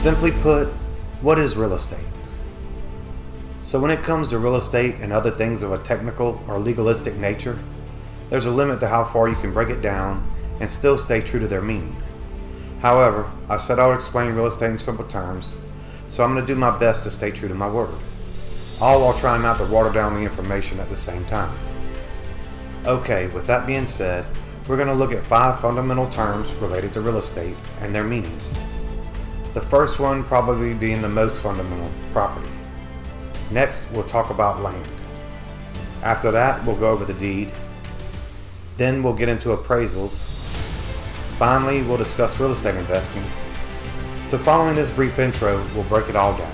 Simply put, what is real estate? So when it comes to real estate and other things of a technical or legalistic nature, there's a limit to how far you can break it down and still stay true to their meaning. However, I said I would explain real estate in simple terms, so I'm going to do my best to stay true to my word, all while trying not to water down the information at the same time. Okay, with that being said, we're going to look at 5 fundamental terms related to real estate and their meanings. The first one probably being the most fundamental, property. Next, we'll talk about land. After that, we'll go over the deed. Then we'll get into appraisals. Finally, we'll discuss real estate investing. So following this brief intro, we'll break it all down.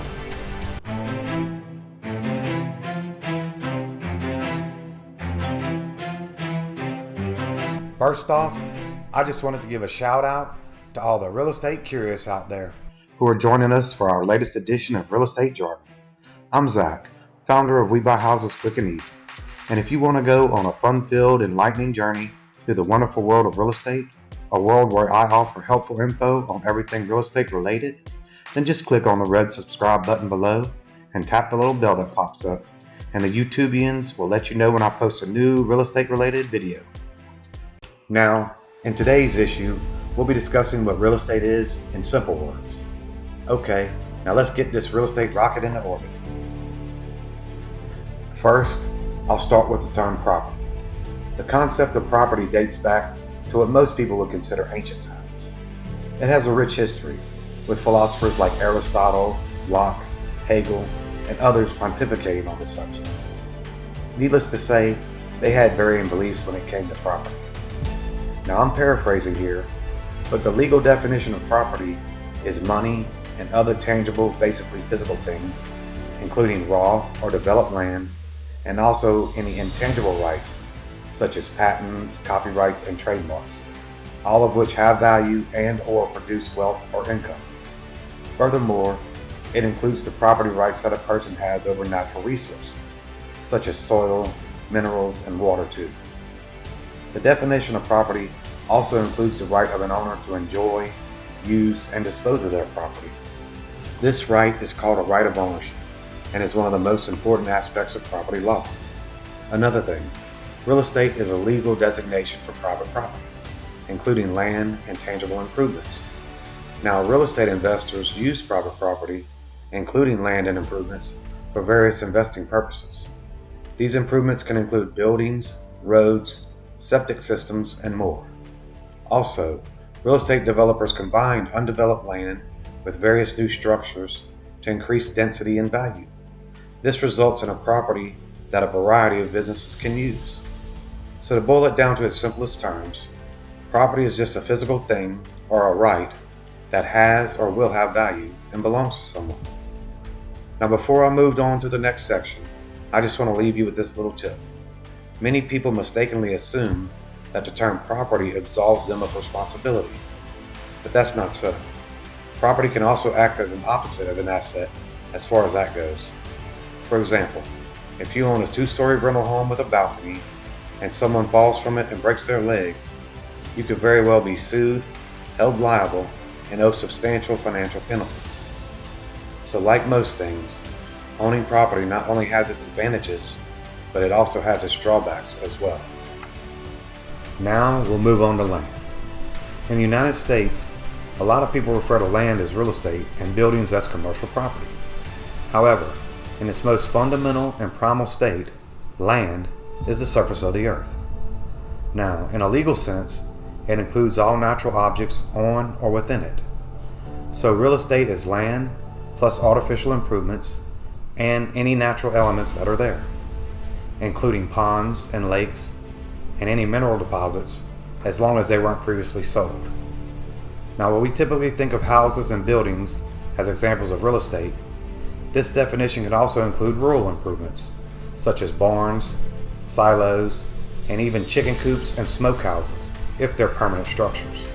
First off, I just wanted to give a shout out to all the real estate curious out there who are joining us for our latest edition of Real Estate Jargon. I'm Zach, founder of We Buy Houses Quick and Easy. And if you want to go on a fun-filled, enlightening journey through the wonderful world of real estate, a world where I offer helpful info on everything real estate related, then just click on the red subscribe button below and tap the little bell that pops up, and the YouTubians will let you know when I post a new real estate related video. Now, in today's issue, we'll be discussing what real estate is in simple words. Okay, now let's get this real estate rocket into orbit. First, I'll start with the term property. The concept of property dates back to what most people would consider ancient times. It has a rich history, with philosophers like Aristotle, Locke, Hegel, and others pontificating on the subject. Needless to say, they had varying beliefs when it came to property. Now I'm paraphrasing here, but the legal definition of property is money and other tangible, basically physical things, including raw or developed land, and also any intangible rights, such as patents, copyrights, and trademarks, all of which have value and or produce wealth or income. Furthermore, it includes the property rights that a person has over natural resources, such as soil, minerals, and water too. The definition of property also includes the right of an owner to enjoy, use, and dispose of their property. This right is called a right of ownership and is one of the most important aspects of property law. Another thing, real estate is a legal designation for private property, including land and tangible improvements. Now, real estate investors use private property, including land and improvements, for various investing purposes. These improvements can include buildings, roads, septic systems, and more. Also, real estate developers combine undeveloped land with various new structures to increase density and value. This results in a property that a variety of businesses can use. So to boil it down to its simplest terms, property is just a physical thing or a right that has or will have value and belongs to someone. Now before I move on to the next section, I just want to leave you with this little tip. Many people mistakenly assume that the term property absolves them of responsibility, but that's not so. Property can also act as an opposite of an asset as far as that goes. For example, if you own a 2-story rental home with a balcony and someone falls from it and breaks their leg, you could very well be sued, held liable, and owe substantial financial penalties. So like most things, owning property not only has its advantages, but it also has its drawbacks as well. Now we'll move on to land. In the United States, a lot of people refer to land as real estate and buildings as commercial property. However, in its most fundamental and primal state, land is the surface of the earth. Now, in a legal sense, it includes all natural objects on or within it. So real estate is land plus artificial improvements and any natural elements that are there, including ponds and lakes and any mineral deposits, as long as they weren't previously sold. Now, while we typically think of houses and buildings as examples of real estate, this definition can also include rural improvements, such as barns, silos, and even chicken coops and smokehouses, if they're permanent structures.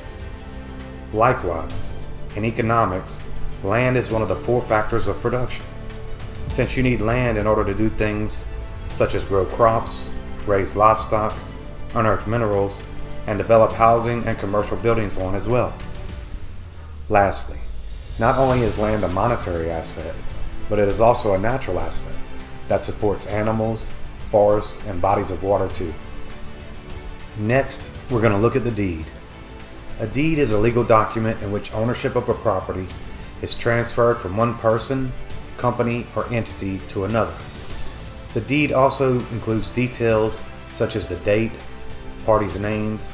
Likewise, in economics, land is one of the 4 factors of production, since you need land in order to do things such as grow crops, raise livestock, unearth minerals, and develop housing and commercial buildings on as well. Lastly, Not only is land a monetary asset, but it is also a natural asset that supports animals, forests, and bodies of water too. Next, we're going to look at the deed. A deed is a legal document in which ownership of a property is transferred from one person, company, or entity to another. The deed also includes details such as the date, parties' names,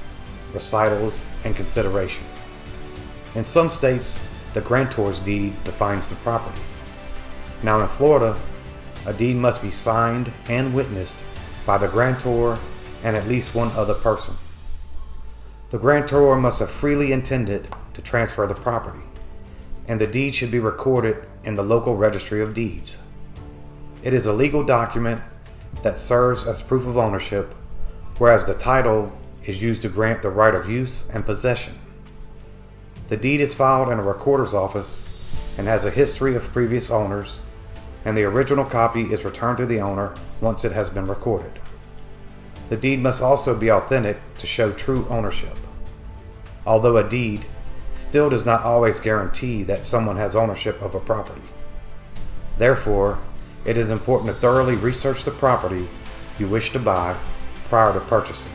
recitals, and consideration. In some states, the grantor's deed defines the property. Now in Florida, a deed must be signed and witnessed by the grantor and at least one other person. The grantor must have freely intended to transfer the property, and the deed should be recorded in the local registry of deeds. It is a legal document that serves as proof of ownership, whereas the title is used to grant the right of use and possession. The deed is filed in a recorder's office and has a history of previous owners, and the original copy is returned to the owner once it has been recorded. The deed must also be authentic to show true ownership. Although a deed still does not always guarantee that someone has ownership of a property. Therefore, it is important to thoroughly research the property you wish to buy prior to purchasing.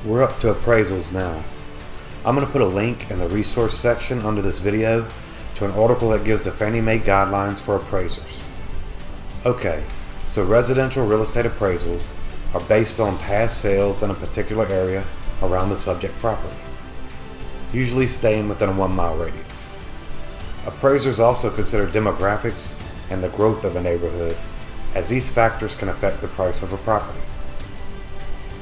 We're up to appraisals now. I'm going to put a link in the resource section under this video to an article that gives the Fannie Mae guidelines for appraisers. Okay, so residential real estate appraisals are based on past sales in a particular area around the subject property, usually staying within a 1-mile radius. Appraisers also consider demographics and the growth of a neighborhood, as these factors can affect the price of a property.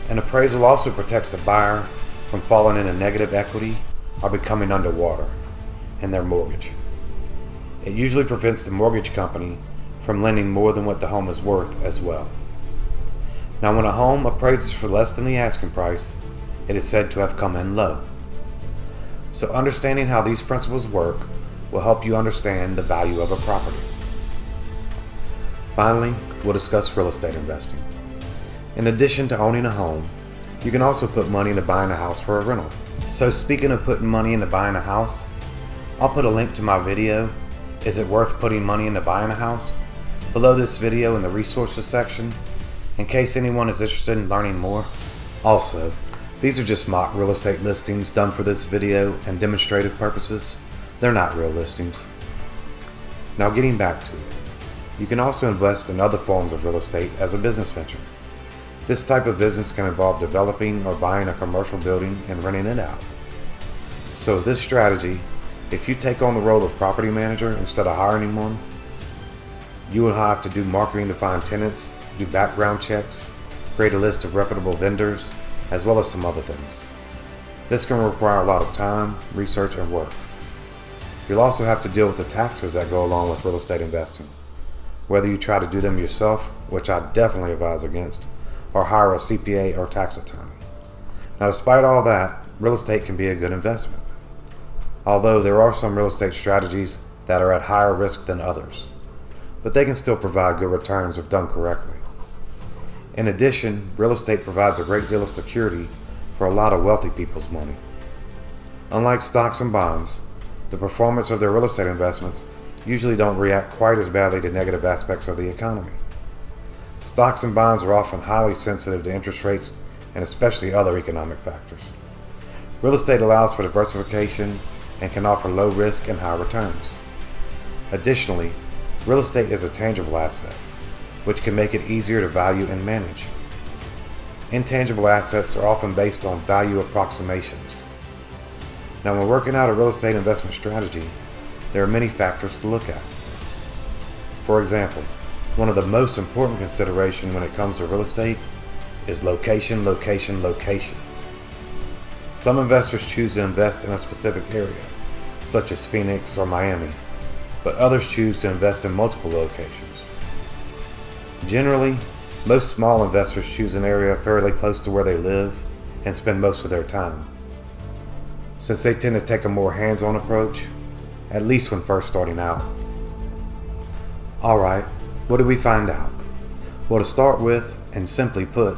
An appraisal also protects the buyer from falling into negative equity or becoming underwater in their mortgage. It usually prevents the mortgage company from lending more than what the home is worth as well. Now, when a home appraises for less than the asking price, it is said to have come in low. So understanding how these principles work will help you understand the value of a property. Finally, we'll discuss real estate investing. In addition to owning a home, you can also put money into buying a house for a rental. So speaking of putting money into buying a house, I'll put a link to my video, Is It Worth Putting Money into Buying a House?, below this video in the resources section, in case anyone is interested in learning more. Also, these are just mock real estate listings done for this video and demonstrative purposes. They're not real listings. Now getting back to it, you can also invest in other forms of real estate as a business venture. This type of business can involve developing or buying a commercial building and renting it out. So with this strategy, if you take on the role of property manager instead of hiring one, you will have to do marketing to find tenants, do background checks, create a list of reputable vendors, as well as some other things. This can require a lot of time, research, and work. You'll also have to deal with the taxes that go along with real estate investing, whether you try to do them yourself, which I definitely advise against, or hire a CPA or tax attorney. Now, despite all that, real estate can be a good investment, although there are some real estate strategies that are at higher risk than others, but they can still provide good returns if done correctly. In addition, real estate provides a great deal of security for a lot of wealthy people's money. Unlike stocks and bonds, the performance of their real estate investments usually don't react quite as badly to negative aspects of the economy. Stocks and bonds are often highly sensitive to interest rates and especially other economic factors. Real estate allows for diversification and can offer low risk and high returns. Additionally, real estate is a tangible asset, which can make it easier to value and manage. Intangible assets are often based on value approximations. Now, when working out a real estate investment strategy, there are many factors to look at. For example, one of the most important considerations when it comes to real estate is location, location, location. Some investors choose to invest in a specific area, such as Phoenix or Miami, but others choose to invest in multiple locations. Generally, most small investors choose an area fairly close to where they live and spend most of their time, since they tend to take a more hands-on approach, at least when first starting out. Alright, what did we find out? Well, to start with, and simply put,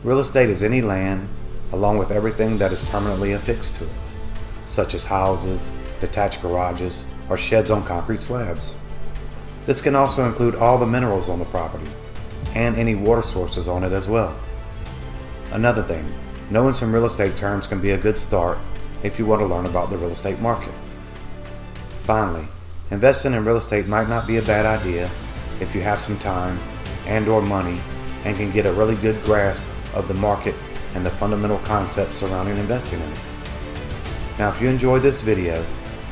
real estate is any land along with everything that is permanently affixed to it, such as houses, detached garages, or sheds on concrete slabs. This can also include all the minerals on the property and any water sources on it as well. Another thing, knowing some real estate terms can be a good start if you want to learn about the real estate market. Finally, investing in real estate might not be a bad idea if you have some time and/or money and can get a really good grasp of the market and the fundamental concepts surrounding investing in it. Now, if you enjoyed this video,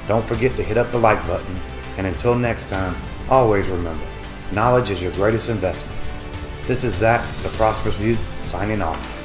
don't forget to hit up the like button, and until next time, always remember, knowledge is your greatest investment. This is Zach, the Prosperous View, signing off.